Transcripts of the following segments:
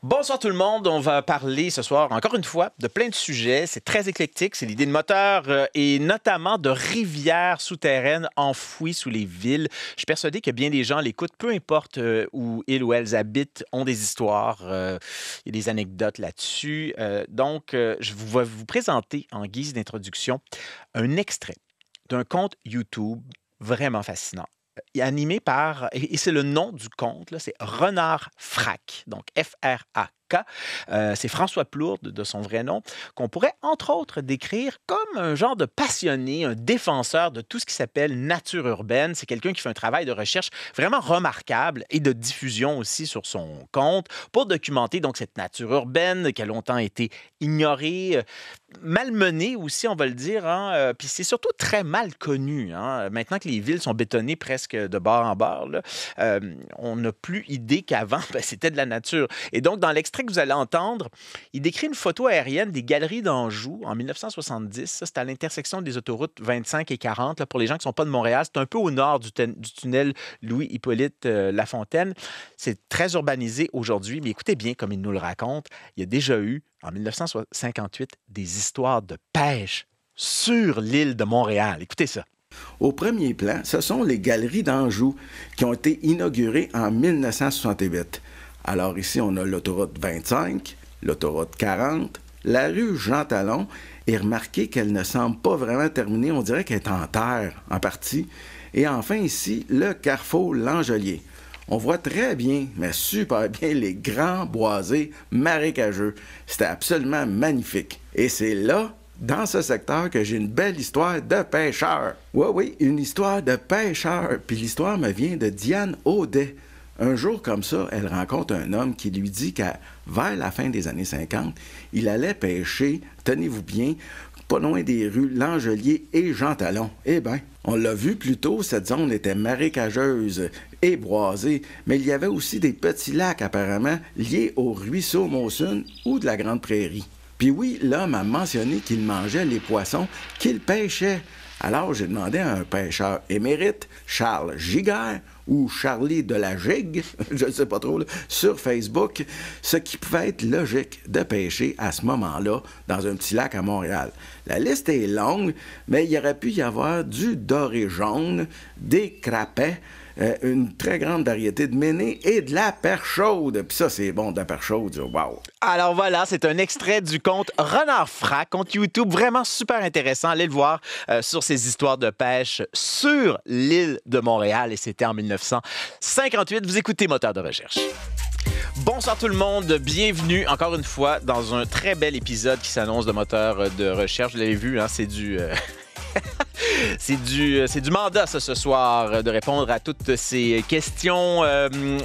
Bonsoir tout le monde, on va parler ce soir encore une fois de plein de sujets. C'est très éclectique, c'est l'idée de moteur et notamment de rivières souterraines enfouies sous les villes. Je suis persuadé que bien des gens l'écoutent, peu importe où ils ou elles habitent, ont des histoires, il y a des anecdotes là-dessus. Je vais vous présenter en guise d'introduction un extrait d'un compte YouTube vraiment fascinant. Animé par, et c'est le nom du conte, là, c'est Renard Frac, donc F-R-A-K. C'est François Plourde, de son vrai nom, qu'on pourrait, entre autres, décrire comme un genre de passionné, un défenseur de tout ce qui s'appelle nature urbaine. C'est quelqu'un qui fait un travail de recherche vraiment remarquable et de diffusion aussi sur son compte pour documenter donc cette nature urbaine qui a longtemps été ignorée, malmenée aussi, on va le dire. Puis c'est surtout très mal connu. Maintenant que les villes sont bétonnées presque de bord en bord, là, on n'a plus idée qu'avant, c'était de la nature. Et donc, dans l'extrait que vous allez entendre, il décrit une photo aérienne des galeries d'Anjou en 1970. Ça, c'est à l'intersection des autoroutes 25 et 40. Là, pour les gens qui ne sont pas de Montréal, c'est un peu au nord du tunnel Louis-Hippolyte Lafontaine. C'est très urbanisé aujourd'hui, mais écoutez bien comme il nous le raconte. Il y a déjà eu, en 1958, des histoires de pêche sur l'île de Montréal. Écoutez ça. Au premier plan, ce sont les galeries d'Anjou qui ont été inaugurées en 1968. Alors ici, on a l'autoroute 25, l'autoroute 40, la rue Jean-Talon, et remarquez qu'elle ne semble pas vraiment terminée, on dirait qu'elle est en terre, en partie. Et enfin ici, le carrefour L'Angelier. On voit très bien, mais super bien, les grands boisés marécageux. C'était absolument magnifique. Et c'est là, dans ce secteur, que j'ai une belle histoire de pêcheur. Oui, une histoire de pêcheur. Puis l'histoire me vient de Diane Audet. Un jour comme ça, elle rencontre un homme qui lui dit qu'à vers la fin des années 50, il allait pêcher, tenez-vous bien, pas loin des rues L'Angelier et Jean-Talon. Eh bien, on l'a vu plus tôt, cette zone était marécageuse et boisée, mais il y avait aussi des petits lacs apparemment liés au ruisseau Mawson ou de la Grande Prairie. Puis oui, l'homme a mentionné qu'il mangeait les poissons qu'il pêchait. Alors j'ai demandé à un pêcheur émérite, Charles Giguère, ou Charlie de la Gigue, je ne sais pas trop, là, sur Facebook, ce qui pouvait être logique de pêcher à ce moment-là dans un petit lac à Montréal. La liste est longue, mais il aurait pu y avoir du doré jaune, des crapets, une très grande variété de ménées et de la perche chaude. Puis ça, c'est bon, de la perche chaude, wow! Alors voilà, c'est un extrait du conte Renard Frac, compte YouTube vraiment super intéressant. Allez le voir sur ces histoires de pêche sur l'île de Montréal et c'était en 1958. Vous écoutez Moteur de recherche. Bonsoir tout le monde, bienvenue encore une fois dans un très bel épisode qui s'annonce de Moteur de recherche. Vous l'avez vu, c'est du... C'est du mandat, ça, ce soir, de répondre à toutes ces questions.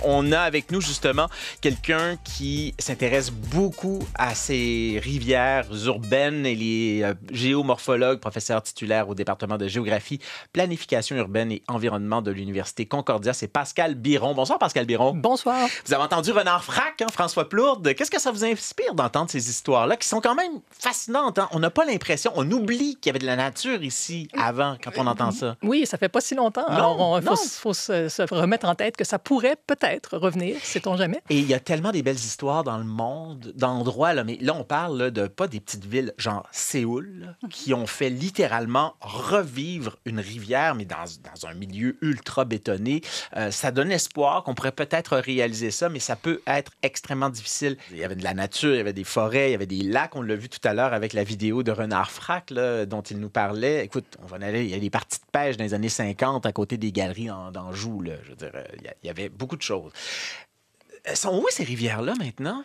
On a avec nous, justement, quelqu'un qui s'intéresse beaucoup à ces rivières urbaines. Il est géomorphologue, professeur titulaire au département de géographie, planification urbaine et environnement de l'Université Concordia. C'est Pascal Biron. Bonsoir, Pascal Biron. Bonsoir. Vous avez entendu Renard Frac, François Plourde. Qu'est-ce que ça vous inspire d'entendre ces histoires-là, qui sont quand même fascinantes? On n'a pas l'impression, on oublie qu'il y avait de la nature ici avant, quand on entend ça. Oui, ça fait pas si longtemps. Alors, il faut se remettre en tête que ça pourrait peut-être revenir, sait-on jamais. Et il y a tellement des belles histoires dans le monde, d'endroits, là, mais là, on parle là, de pas des petites villes, genre Séoul, là, qui ont fait littéralement revivre une rivière, mais dans un milieu ultra bétonné. Ça donne espoir qu'on pourrait peut-être réaliser ça, mais ça peut être extrêmement difficile. Il y avait de la nature, il y avait des forêts, il y avait des lacs. On l'a vu tout à l'heure avec la vidéo de Renard Frac, là, dont il nous parlait. Écoute, on va en aller, il y a des parties de pêche dans les années 50 à côté des galeries d'Anjou. Là. Je veux dire, il y avait beaucoup de choses. Elles sont où ces rivières-là maintenant?